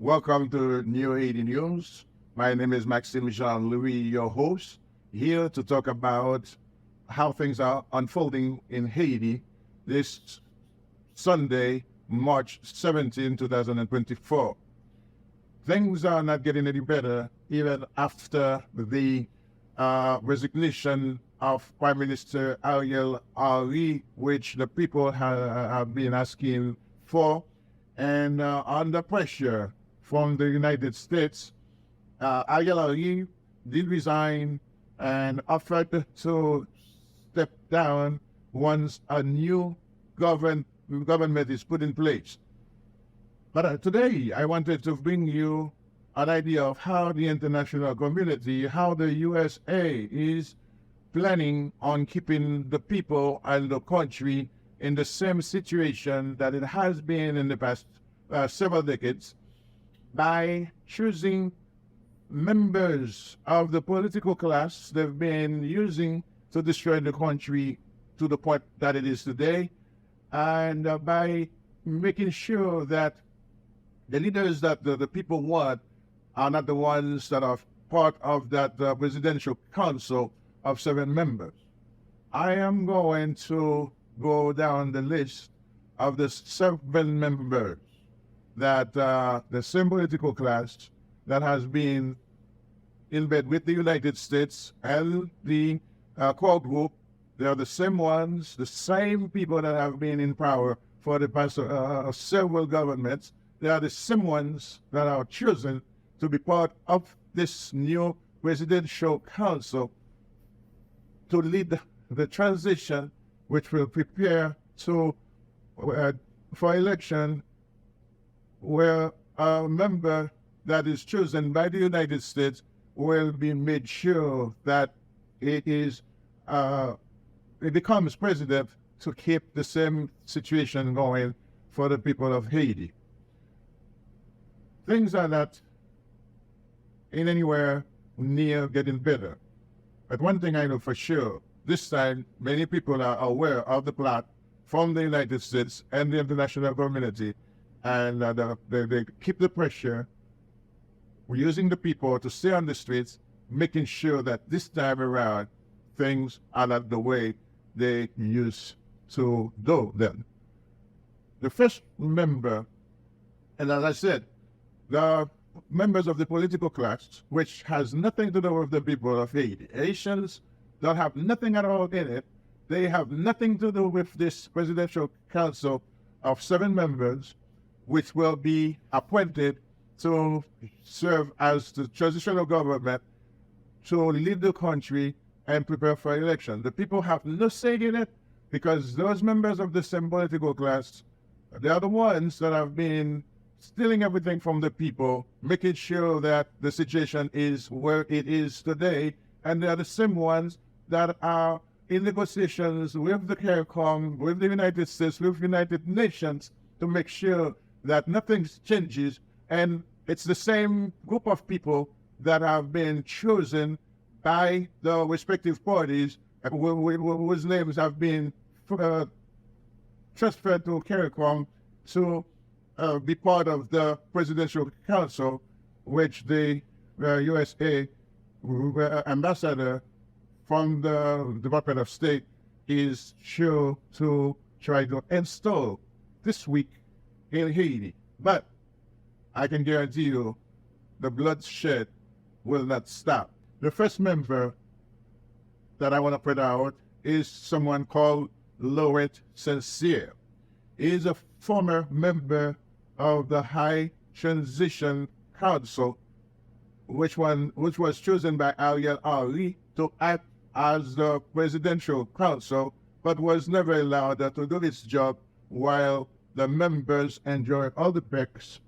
Welcome to New Haiti News. My name is Maxime Jean-Louis, your host, here to talk about how things are unfolding in Haiti this Sunday, March 17, 2024. Things are not getting any better even after the resignation of Prime Minister Ariel Henry, which the people have been asking for, and under pressure from the United States, Ariel Henry did resign and offered to step down once a new government is put in place. But today, I wanted to bring you an idea of how the international community, how the USA is planning on keeping the people and the country in the same situation that it has been in the past several decades by choosing members of the political class they've been using to destroy the country to the point that it is today, and by making sure that the leaders that the people want are not the ones that are part of that presidential council of 7 members. I am going to go down the list of the 7 members that the same political class that has been in bed with the United States and the core group. They are the same ones, the same people that have been in power for the past several governments. They are the same ones that are chosen to be part of this new presidential council to lead the transition, which will prepare to for election, where a member that is chosen by the United States will be made sure that it becomes president to keep the same situation going for the people of Haiti. Things are not in anywhere near getting better. But one thing I know for sure, this time many people are aware of the plot from the United States and the international community, and they keep the pressure. We're using the people to stay on the streets, making sure that this time around things are not the way they used to do them. The first member, and as I said, the members of the political class, which has nothing to do with the people of Haiti. Haitians don't have nothing at all in it. They have nothing to do with this presidential council of 7 members, which will be appointed to serve as the transitional government to lead the country and prepare for election. The people have no say in it because those members of the same political class, they are the ones that have been stealing everything from the people, making sure that the situation is where it is today, and they are the same ones that are in negotiations with the CARICOM, with the United States, with United Nations, to make sure that nothing changes. And it's the same group of people that have been chosen by the respective parties whose names have been transferred to CARICOM to be part of the presidential council, which the USA ambassador from the Department of State is sure to try to install this week in Haiti. But I can guarantee you the bloodshed will not stop. The first member that I want to put out is someone called Laurent Sincere. He is a former member of the High Transition Council, which was chosen by Ariel Henry to act as the presidential council, but was never allowed to do its job while the members enjoy all the perks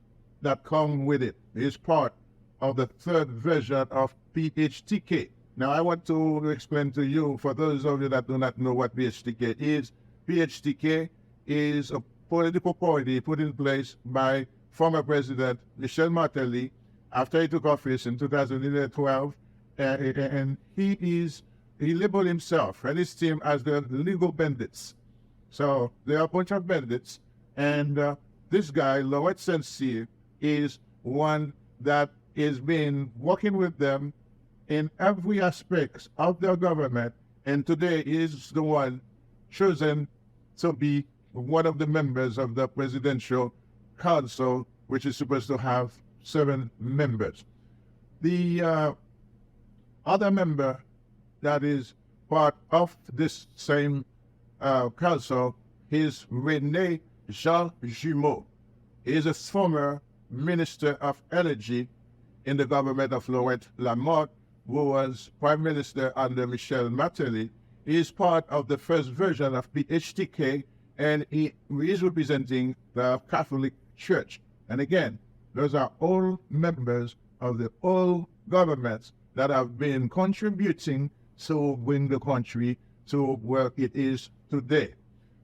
that come with it. He is part of the 3rd version of PHTK. Now, I want to explain to you, for those of you that do not know what PHTK is, PHTK is a political party put in place by former President Michel Martelly after he took office in 2012, and he labeled himself and his team as the legal bandits. So they are a bunch of bandits, and this guy, Laurent Sincere, is one that is been working with them in every aspect of their government, and today is the one chosen to be one of the members of the presidential council, which is supposed to have 7 members. The other member that is part of this same council is René Jean Jumeau. He is a former Minister of Energy in the government of Laurent Lamotte, who was Prime Minister under Michel Martelly. He is part of the first version of PHTK, and he is representing the Catholic Church. And again, those are all members of the old governments that have been contributing to bring the country to where it is today.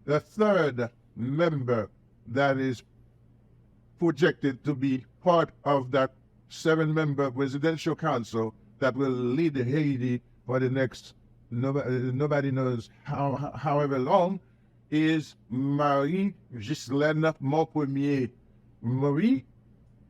The third member that is projected to be part of that 7-member presidential council that will lead Haiti for the next nobody knows however long is Marie-Ghislaine Montpremier. Marie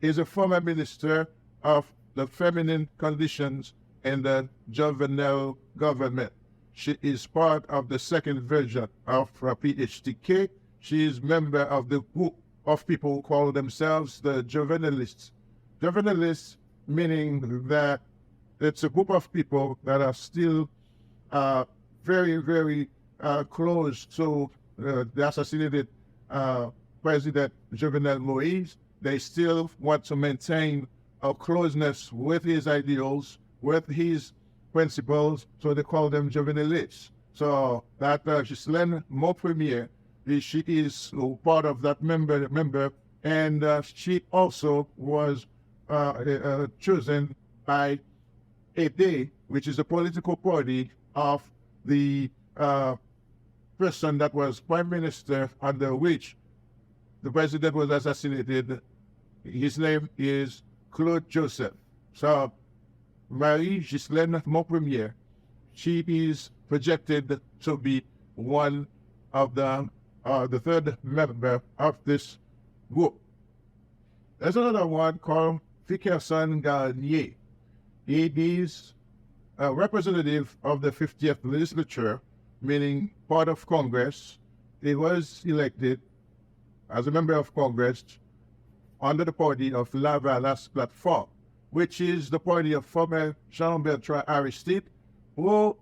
is a former minister of the feminine conditions in the Jovenel government. She is part of the second version of PHTK. She is member of the group of people who call themselves the Jovenelists. Jovenelists meaning that it's a group of people that are still very, very close to the assassinated President Jovenel Moïse. They still want to maintain a closeness with his ideals, with his principles, so they call them Jovenelists. So that Ghislaine Montpremier, she is part of that member, and she also was chosen by AD, which is a political party of the person that was prime minister under which the president was assassinated. His name is Claude Joseph. So Marie-Ghislaine Montpremier, she is projected to be one of the third member of this group. There's another one called Vickerson Garnier. He is a representative of the 50th legislature, meaning part of Congress. He was elected as a member of Congress under the party of La Valasse Platform, which is the party of former Jean-Bertrand Aristide, who,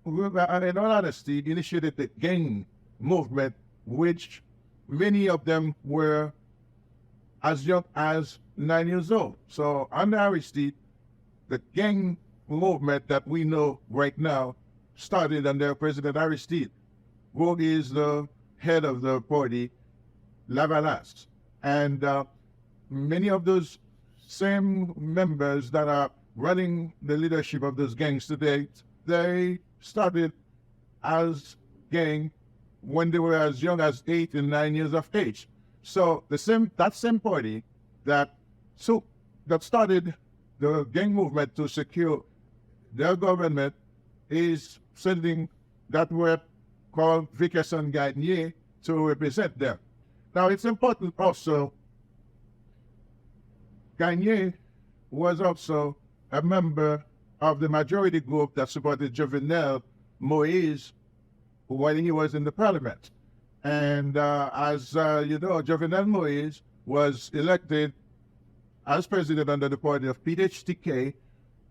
in all honesty, initiated the gang movement, which many of them were as young as 9 years old. So under Aristide, the gang movement that we know right now started under President Aristide, who is the head of the party, La Valasse. And many of those same members that are running the leadership of those gangs today, they started as gang when they were as young as 8 and 9 years of age. So that same party that started the gang movement to secure their government is sending that word called Vickerson Garnier to represent them. Now it's important also, Garnier was also a member of the majority group that supported Jovenel Moïse when he was in the parliament. And as you know, Jovenel Moïse was elected as president under the party of PHTK,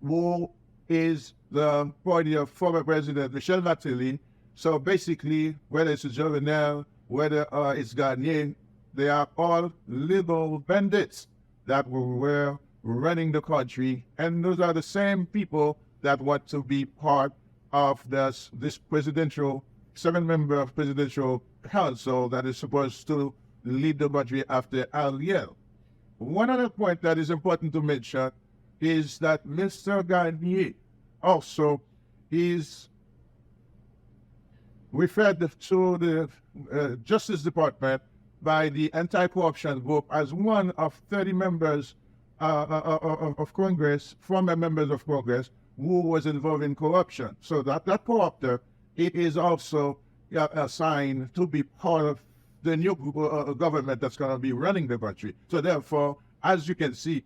who is the party of former President Michel Martelly. So basically, whether it's Jovenel, whether it's Garnier, they are all little bandits that were running the country. And those are the same people that want to be part of this presidential, 7-member presidential council that is supposed to lead the country after Ariel. One other point that is important to mention is that Mr. Garnier also is referred to the Justice Department by the anti-corruption group as one of 30 members of Congress, former members of Congress, who was involved in corruption. So that corruptor, it is also assigned to be part of the new government that's going to be running the country. So therefore, as you can see,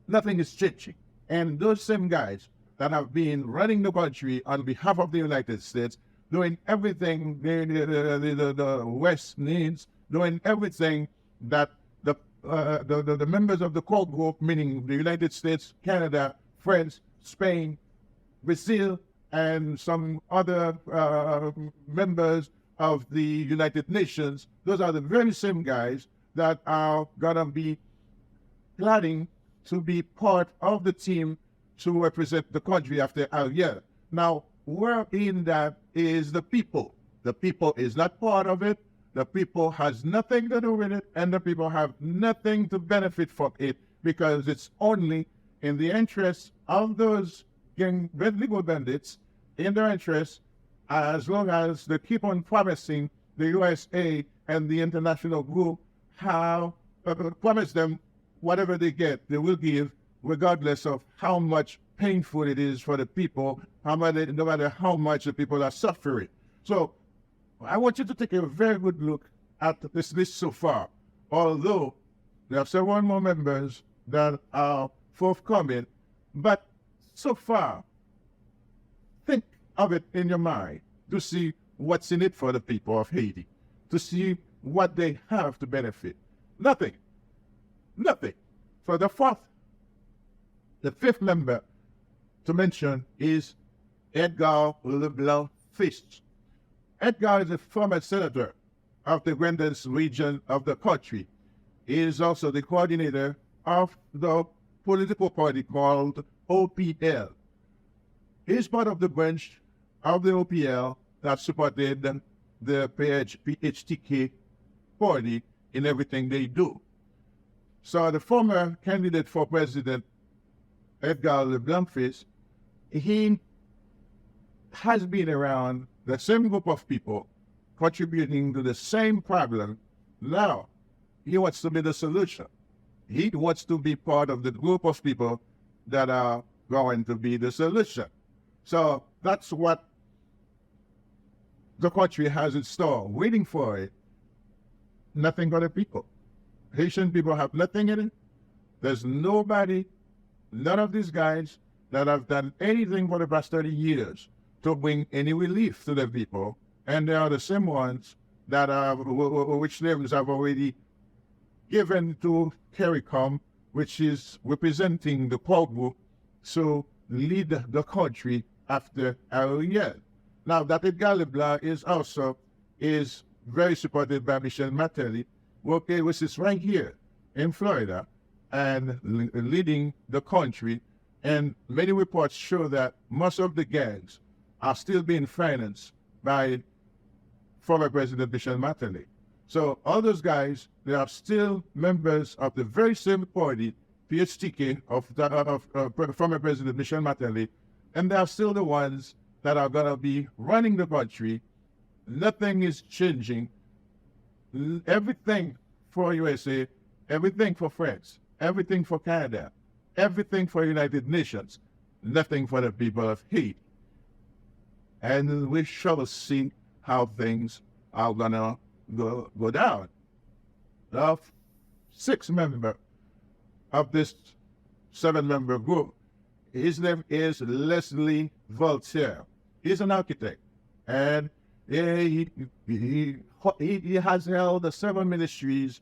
nothing is changing. And those same guys that have been running the country on behalf of the United States, doing everything the West needs, doing everything that the members of the core group, meaning the United States, Canada, France, Spain, Brazil, and some other members of the United Nations, those are the very same guys that are going to be planning to be part of the team to represent the country after a year. Now, where in that is the people. The people is not part of it. The people has nothing to do with it, and the people have nothing to benefit from it, because it's only in the interest of those legal bandits, in their interest, as long as they keep on promising the USA and the international group how promise them whatever they get, they will give, regardless of how much painful it is for the people, no matter how much the people are suffering. So I want you to take a very good look at this list so far. Although there are several more members that are forthcoming, but so far, think of it in your mind to see what's in it for the people of Haiti, to see what they have to benefit. Nothing. Nothing. For the fifth member to mention is Edgar Leblanc Fist. Edgar is a former senator of the Grandest region of the country. He is also the coordinator of the political party called OPL. He is part of the branch of the OPL that supported the PHTK party in everything they do. So the former candidate for president, Edgar Leblanc Fist, he has been around the same group of people contributing to the same problem. Now, he wants to be the solution. He wants to be part of the group of people that are going to be the solution. So that's what the country has in store, waiting for it. Nothing but the people. Haitian people have nothing in it. There's nobody, none of these guys that have done anything for the past 30 years to bring any relief to the people. And they are the same ones that are, which names I've already given to CARICOM, which is representing the core group to lead the country after our year. Now, that Edgar Leblanc is very supported by Michel Martelly, which is right here in Florida and leading the country. And many reports show that most of the gangs are still being financed by former President Michel Martelly. So all those guys, they are still members of the very same party, PHTK, of former President Michel Martelly, and they are still the ones that are going to be running the country. Nothing is changing. Everything for USA, everything for France, everything for Canada, everything for United Nations, nothing for the people of Haiti. And we shall see how things are going to go down. The sixth member of this seven-member group, his name is Leslie Voltaire. He's an architect, and he has held several ministries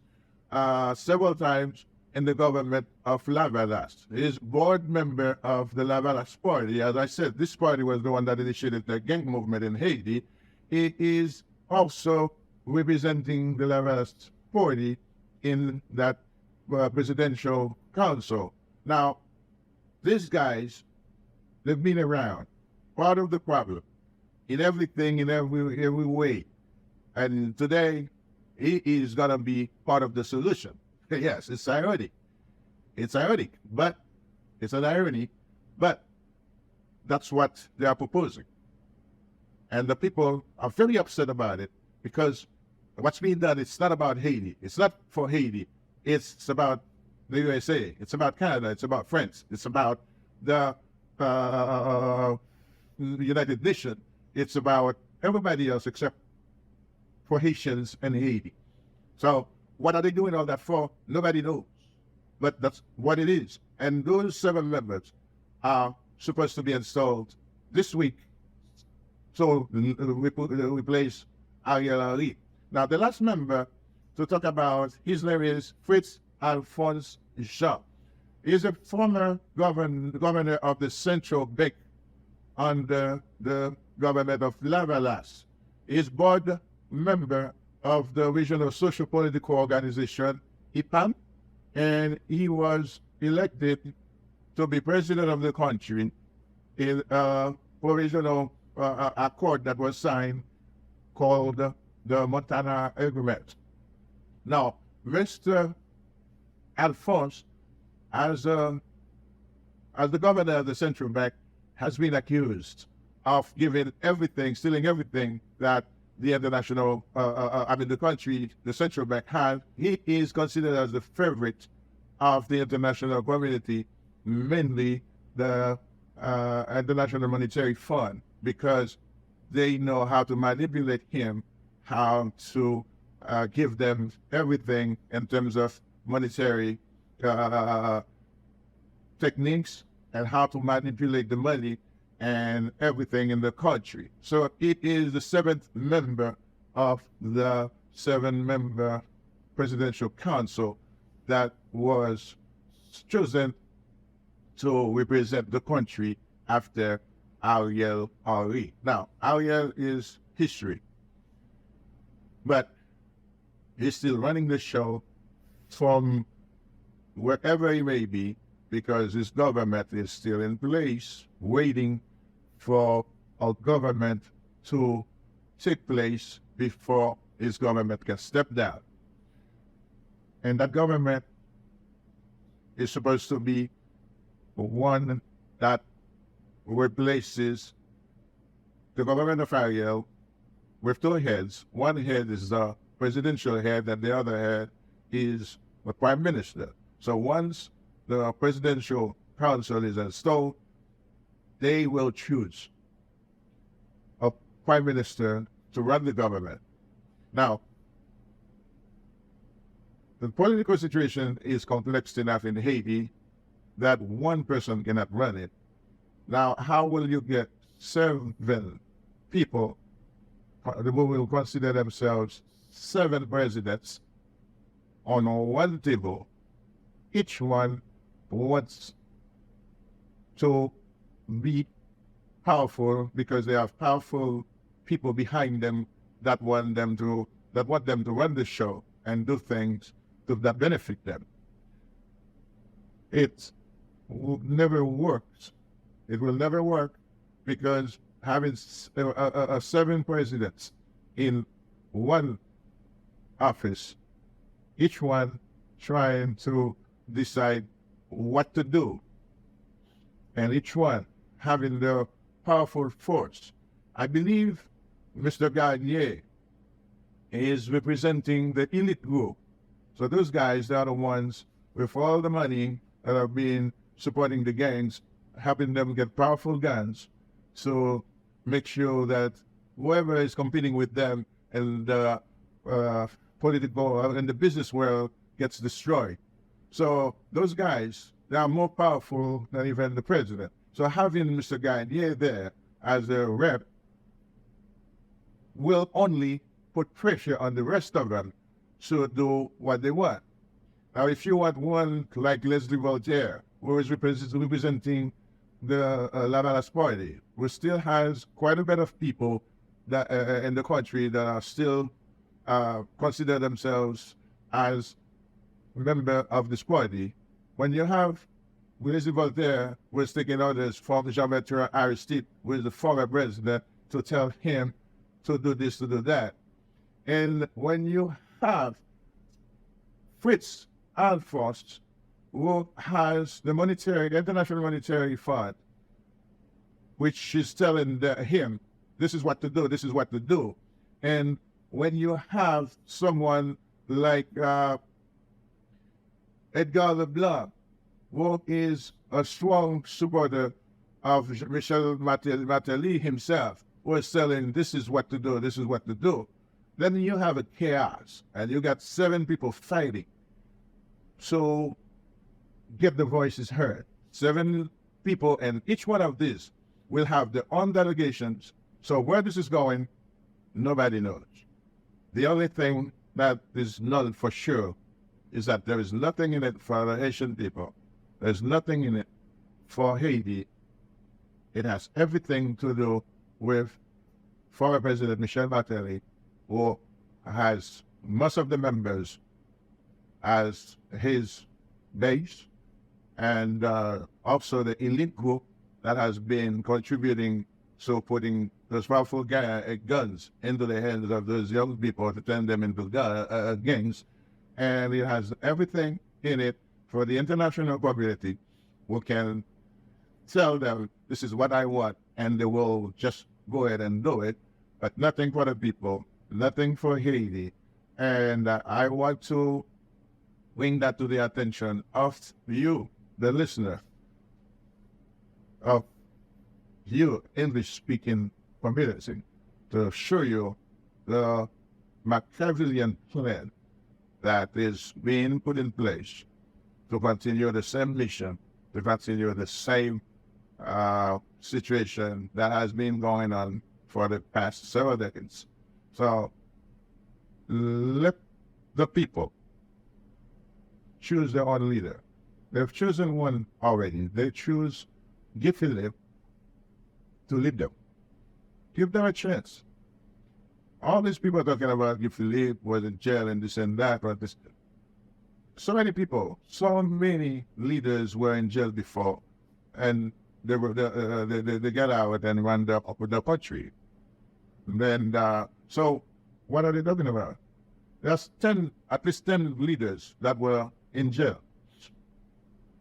several times in the government of Lavalas. He's board member of the Lavalas party. As I said, this party was the one that initiated the gang movement in Haiti. He is also representing the Lavalas party in that presidential council. Now, these guys, they've been around, part of the problem, in everything, in every way. And today, he is going to be part of the solution. Yes, it's ironic. It's ironic, but it's an irony, but that's what they are proposing. And the people are very upset about it, because what's being done, it's not about Haiti. It's not for Haiti. It's about the USA. It's about Canada. It's about France. It's about the United Nations. It's about everybody else except for Haitians and Haiti. So what are they doing all that for? Nobody knows. but that's what it is. And those 7 members are supposed to be installed this week. So we place Ariel Henry. Now, the last member to talk about, his name is Fritz Alphonse Jean. He's a former governor of the Central Bank under the government of Lavalas. He's board member of the Regional Social Political Organization, IPAM, and he was elected to be president of the country in a provisional accord that was signed called the Montana Agreement. Now, Mr. Alphonse, as the governor of the central bank, has been accused of giving everything, stealing everything that the international, the country, the central bank had. He is considered as the favorite of the international community, mainly the International Monetary Fund, because they know how to manipulate him, how to give them everything in terms of monetary techniques and how to manipulate the money and everything in the country. So it is the 7th member of the 7-member presidential council that was chosen to represent the country after Ariel Henry. Now, Ariel is history, but he's still running the show from wherever he may be, because his government is still in place, waiting for a government to take place before his government can step down. And that government is supposed to be one that replaces the government of Ariel with 2 heads. One head is the presidential head, and the other head is the prime minister. So once the presidential council is installed, they will choose a prime minister to run the government. Now, the political situation is complex enough in Haiti that one person cannot run it. Now, how will you get 7 people who will consider themselves 7 presidents on one table? Each one wants to be powerful because they have powerful people behind them that want them to run the show and do things that benefit them. It will never work. It will never work because having 7 presidents in one office, each one trying to decide what to do, and each one having the powerful force. I believe Mr. Garnier is representing the elite group. So those guys, they are the ones with all the money that have been supporting the gangs, helping them get powerful guns to make sure that whoever is competing with them in the political and the business world gets destroyed. So those guys, they are more powerful than even the president. So having Mr. Garnier there as a rep will only put pressure on the rest of them to do what they want. Now, if you want one like Leslie Voltaire, who is representing the Lavalas party, who still has quite a bit of people that in the country that are still consider themselves as member of this party. When you have Leslie Voltaire was taking orders from Jean-Bertrand Aristide, who is the former president, to tell him to do this, to do that. And when you have Fritz Alphonse, who has the International Monetary Fund, which is telling him, this is what to do, this is what to do. And when you have someone like Edgar Leblanc, who is a strong supporter of Michel Martelly himself, who is telling this is what to do, this is what to do, then you have a chaos, and you got 7 people fighting. So get the voices heard. 7 people, and each one of these will have their own delegations. So where this is going, nobody knows. The only thing that is known for sure is that there is nothing in it for the Haitian people. There's nothing in it for Haiti. It has everything to do with former President Michel Martelly, who has most of the members as his base, and also the elite group that has been contributing, so putting those powerful guns into the hands of those young people to turn them into gangs. And it has everything in it for the international community who can tell them, this is what I want, and they will just go ahead and do it, but nothing for the people, nothing for Haiti. And I want to bring that to the attention of you, the listener, of you, English-speaking community, to show you the Machiavellian plan that is being put in place to continue the same mission, to continue the same situation that has been going on for the past several decades. So let the people choose their own leader. They've chosen one already. They choose Guy Philippe to lead them. Give them a chance. All these people talking about Guy Philippe was in jail and this and that, but this, so many people, so many leaders were in jail before, and they get out and run the country. Then, so what are they talking about? There's at least 10 leaders that were in jail.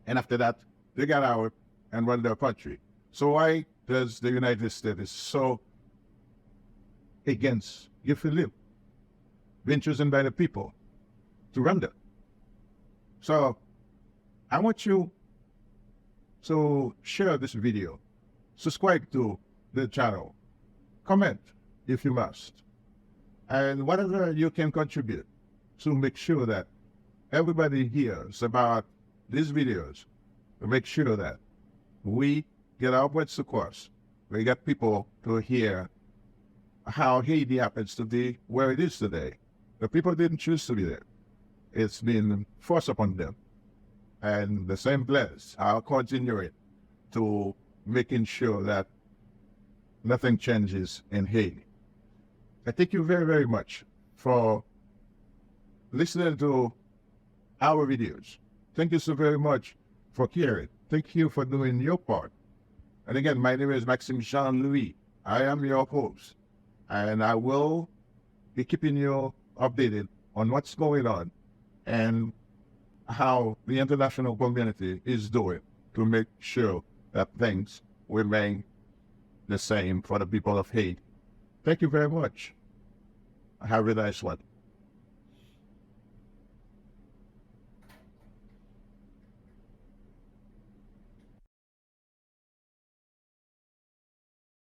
And after that, they got out and run their country. So why does the United States so against Guy Philippe being chosen by the people to run them? So I want you to share this video, subscribe to the channel, comment if you must, and whatever you can contribute to make sure that everybody hears about these videos, to make sure that we get our words across. We get people to hear how Haiti happens to be where it is today. The people didn't choose to be there. It's been forced upon them. And the same players are continuing to making sure that nothing changes in Haiti. I thank you very, very much for listening to our videos. Thank you so very much for caring. Thank you for doing your part. And again, my name is Maxime Jean-Louis. I am your host, and I will be keeping you updated on what's going on and how the international community is doing to make sure that things remain the same for the people of Haiti. Thank you very much. Have a nice one.